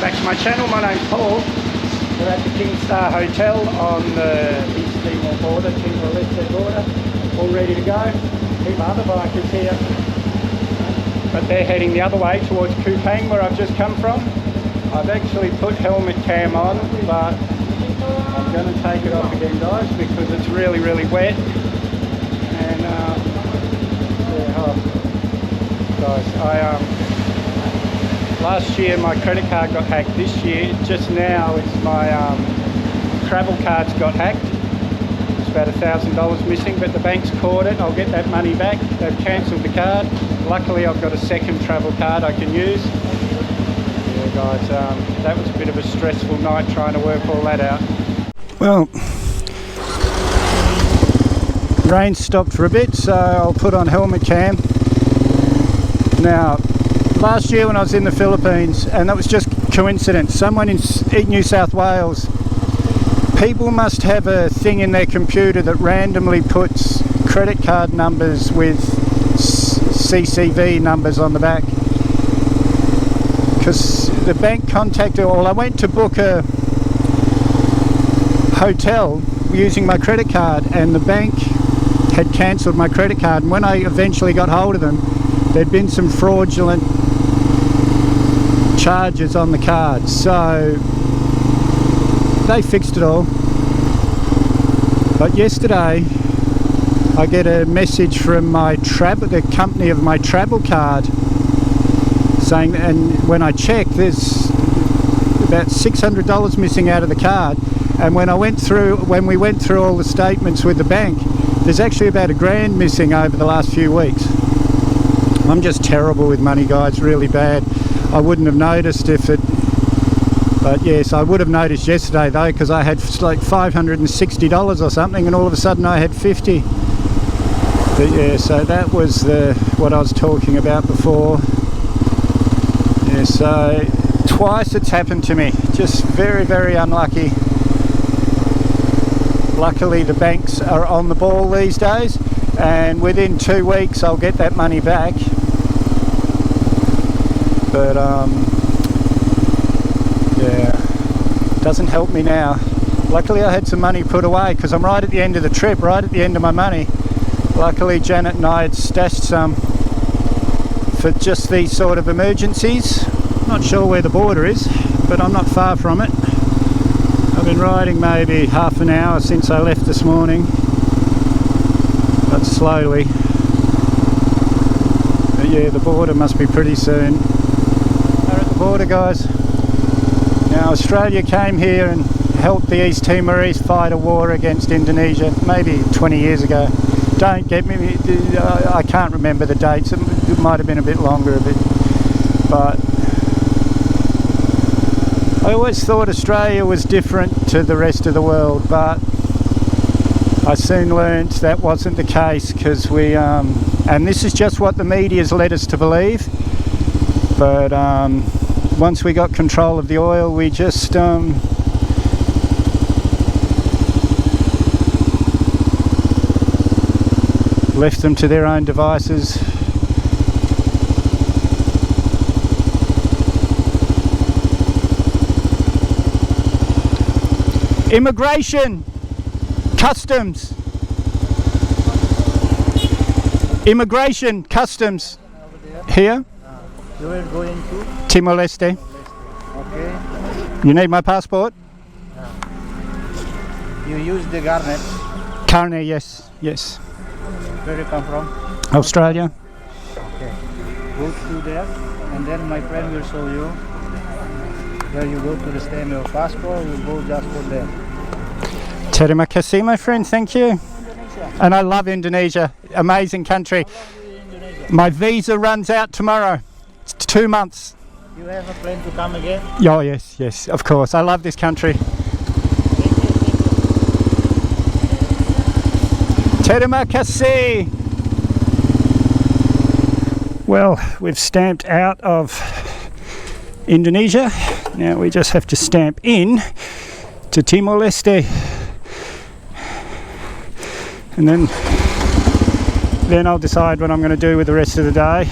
welcome back to my channel. My name's Paul. We're at the King Star Hotel on the East Timor border, Timor Leste border, all ready to go. Keep my other bikers here, but they're heading the other way towards Kupang, where I've just come from. I've actually put helmet cam on, but I'm going to take it off again, guys, because it's really wet. And guys, last year my credit card got hacked. This year, just now, it's my travel cards got hacked. It's about $1,000 missing, but the bank's caught it. I'll get that money back. They've cancelled the card. Luckily, I've got a second travel card I can use. Yeah, guys, that was a bit of a stressful night trying to work all that out. Well, rain stopped for a bit, so I'll put on helmet cam. Now, last year when I was in the Philippines, and that was just coincidence, someone in New South Wales, people must have a thing in their computer that randomly puts credit card numbers with CCV numbers on the back. Because the bank contacted, well, I went to book a hotel using my credit card, and the bank had cancelled my credit card, and when I eventually got hold of them, there'd been some fraudulent charges on the card, so they fixed it all. But yesterday I get a message from the company of my travel card saying, and when I checked, there's about $600 missing out of the card, and when we went through all the statements with the bank, there's actually about $1,000 missing over the last few weeks. I'm just terrible with money, guys, really bad. I wouldn't have noticed but yes, I would have noticed yesterday though, because I had like $560 or something, and all of a sudden I had 50. But yeah, so that was what I was talking about before. Yeah, so twice it's happened to me, just very unlucky. Luckily the banks are on the ball these days, and within 2 weeks I'll get that money back. But yeah, doesn't help me now. Luckily I had some money put away, because I'm right at the end of the trip, right at the end of my money. Luckily Janet and I had stashed some for just these sort of emergencies. Not sure where the border is, but I'm not far from it. I've been riding maybe half an hour since I left this morning, but slowly. But yeah, the border must be pretty soon. We're at the border, guys. Now, Australia came here and helped the East Timorese fight a war against Indonesia maybe 20 years ago. Don't get me, I can't remember the dates. It might have been a bit longer, but I always thought Australia was different to the rest of the world, but I soon learnt that wasn't the case, because and this is just what the media's led us to believe, but once we got control of the oil, we just left them to their own devices. Immigration, customs, immigration, customs. Here? You are going to? Timor Leste. Okay. You need my passport? You use the garnet. Carne, yes. Where you come from? Australia. Okay. Go to there, and then my friend will show you where you go to the stand of passport. You go just for there. Terima kasih, my friend. Thank you. Indonesia. And I love Indonesia. Amazing country. My visa runs out tomorrow. It's 2 months. You have a plan to come again? Oh, yes, of course. I love this country. Terima kasih. Well, we've stamped out of Indonesia. Now we just have to stamp in to Timor Leste. And then I'll decide what I'm going to do with the rest of the day.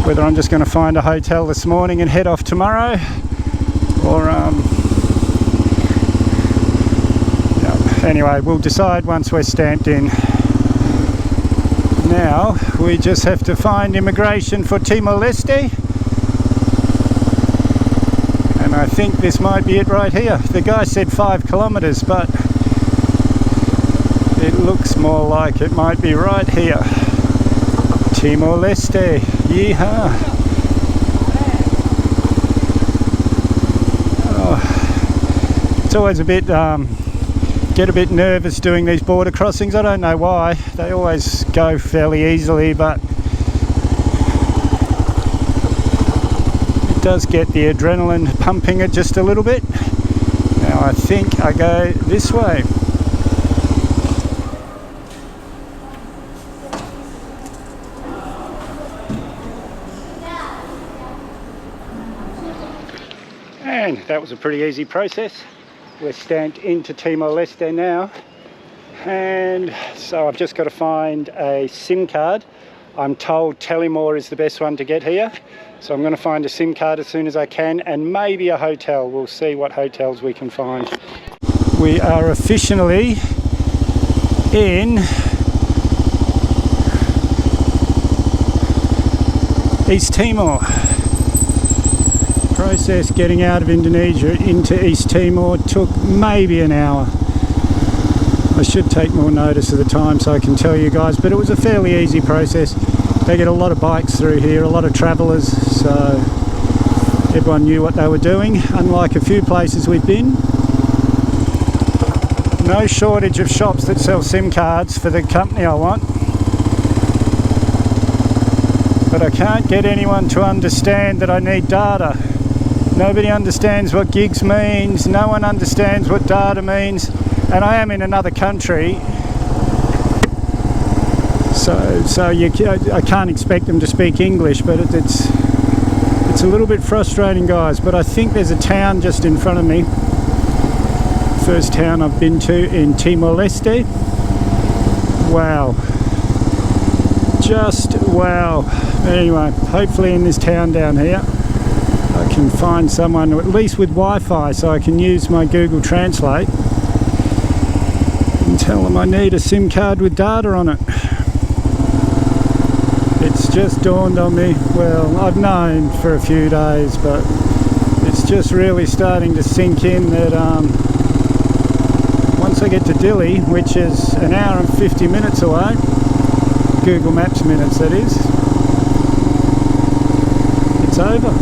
Whether I'm just going to find a hotel this morning and head off tomorrow, or yeah. Anyway, we'll decide once we're stamped in. Now we just have to find immigration for Timor Leste, and I think this might be it right here. The guy said 5 kilometers, but it looks more like it might be right here. Timor Leste, yeehaw. Oh, it's always a bit, get a bit nervous doing these border crossings. I don't know why. They always go fairly easily, but it does get the adrenaline pumping it just a little bit. Now I think I go this way. And that was a pretty easy process. We're stamped into Timor-Leste now, and so I've just got to find a SIM card. I'm told Telemore is the best one to get here, so I'm going to find a SIM card as soon as I can, and maybe a hotel. We'll see what hotels we can find. We are officially in East Timor. Process getting out of Indonesia into East Timor took maybe an hour. I should take more notice of the time so I can tell you guys, but it was a fairly easy process. They get a lot of bikes through here, a lot of travellers, so everyone knew what they were doing, unlike a few places we've been. No shortage of shops that sell SIM cards for the company I want, but I can't get anyone to understand that I need data. Nobody understands what gigs means, no one understands what data means, and I am in another country, so I can't expect them to speak English, but it's a little bit frustrating, guys. But I think there's a town just in front of me, first town I've been to in Timor-Leste. Wow, just wow. Anyway, hopefully in this town down here I can find someone at least with Wi-Fi so I can use my Google Translate and tell them I need a SIM card with data on it. It's just dawned on me. Well, I've known for a few days, but it's just really starting to sink in that once I get to Dili, which is an hour and 50 minutes away, Google Maps minutes that is, it's over.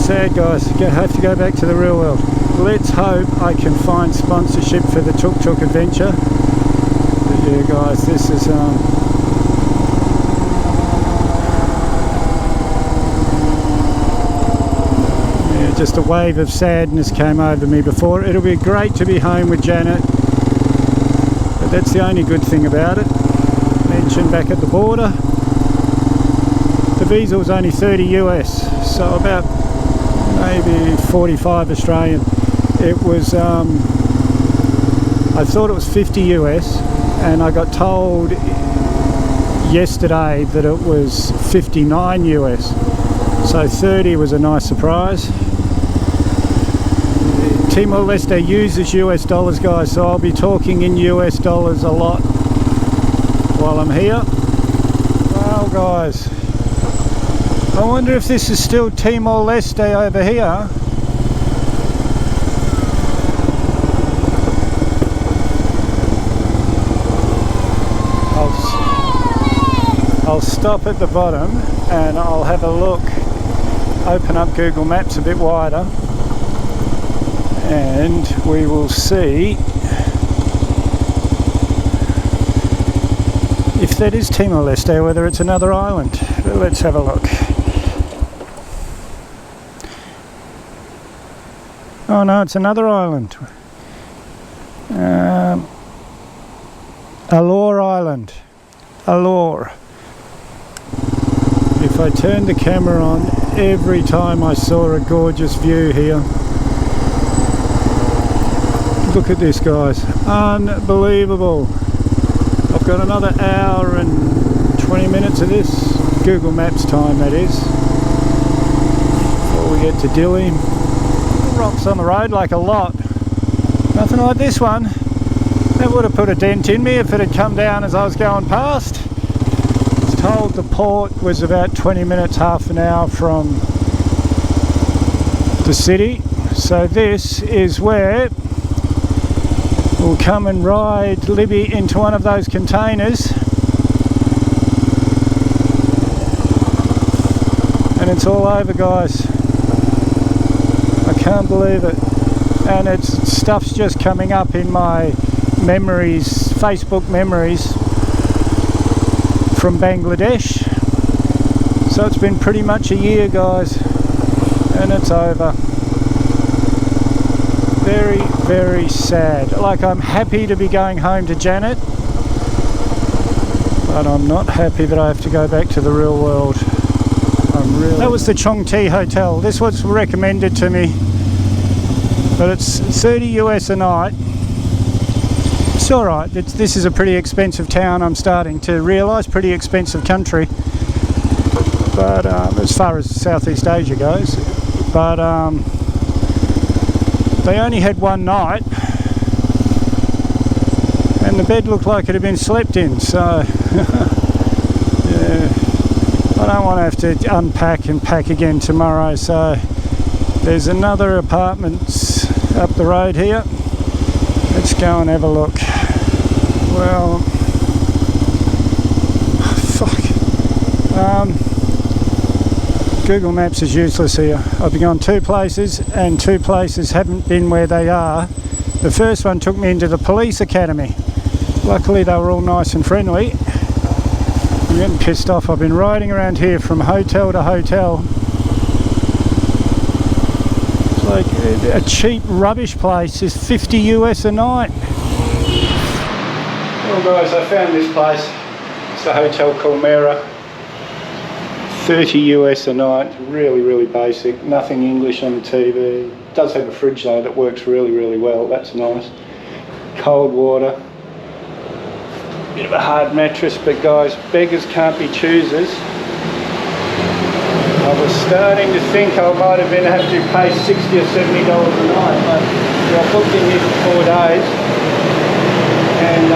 Sad, guys. Have to go back to the real world. Let's hope I can find sponsorship for the Tuk Tuk adventure. But yeah, guys, this is yeah, just a wave of sadness came over me before. It'll be great to be home with Janet, but that's the only good thing about it. Mentioned back at the border, the visa was only 30 US, so about maybe 45 Australian. It was, I thought it was 50 US, and I got told yesterday that it was 59 US. So 30 was a nice surprise. Timor-Leste uses US dollars, guys, so I'll be talking in US dollars a lot while I'm here. Well, guys, I wonder if this is still Timor-Leste over here. I'll stop at the bottom and I'll have a look, open up Google Maps a bit wider, and we will see if that is Timor-Leste or whether it's another island. But let's have a look. Oh no, it's another island. Alor Island. Alor. If I turn the camera on, every time I saw a gorgeous view here. Look at this, guys. Unbelievable. I've got another hour and 20 minutes of this. Google Maps time, that is. before we get to Dili. Rocks on the road, like a lot. Nothing like this one. That would have put a dent in me if it had come down as I was going past. I was told the port was about 20 minutes, half an hour from the city. So this is where we'll come and ride Libby into one of those containers. And it's all over, guys. I can't believe it. And stuff's just coming up in my memories, Facebook memories from Bangladesh. So it's been pretty much a year, guys, and it's over. Very, very sad. Like, I'm happy to be going home to Janet, but I'm not happy that I have to go back to the real world. That was the Chong Ti Hotel. This was recommended to me, but it's 30 US a night. It's alright. This is a pretty expensive town, I'm starting to realise. Pretty expensive country, but as far as Southeast Asia goes. But they only had one night, and the bed looked like it had been slept in, so yeah. I don't want to have to unpack and pack again tomorrow, so there's another apartment up the road here. Let's go and have a look. Well, fuck. Google Maps is useless here. I've been on two places, and two places haven't been where they are. The first one took me into the police academy. Luckily they were all nice and friendly. I'm getting pissed off. I've been riding around here from hotel to hotel. It's like a cheap rubbish place is 50 US a night. Well guys, I found this place. It's a hotel called Mera. 30 US a night. Really, really basic. Nothing English on the TV. It does have a fridge though that works really, really well. That's nice. Cold water. Bit of a hard mattress, but guys, beggars can't be choosers. I was starting to think I might have have to pay $60 or $70 a night, but I booked in here for 4 days, and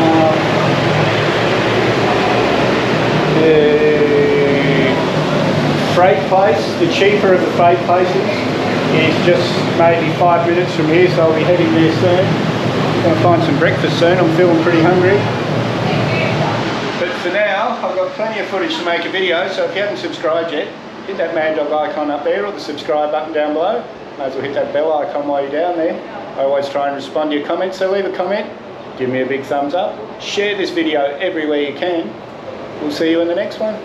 the freight place, the cheaper of the freight places, is just maybe 5 minutes from here, so I'll be heading there soon. I'm going to find some breakfast soon. I'm feeling pretty hungry. But for now, I've got plenty of footage to make a video, so if you haven't subscribed yet, hit that Mad Dog icon up there or the subscribe button down below. Might as well hit that bell icon while you're down there. I always try and respond to your comments, so leave a comment, give me a big thumbs up, share this video everywhere you can. We'll see you in the next one.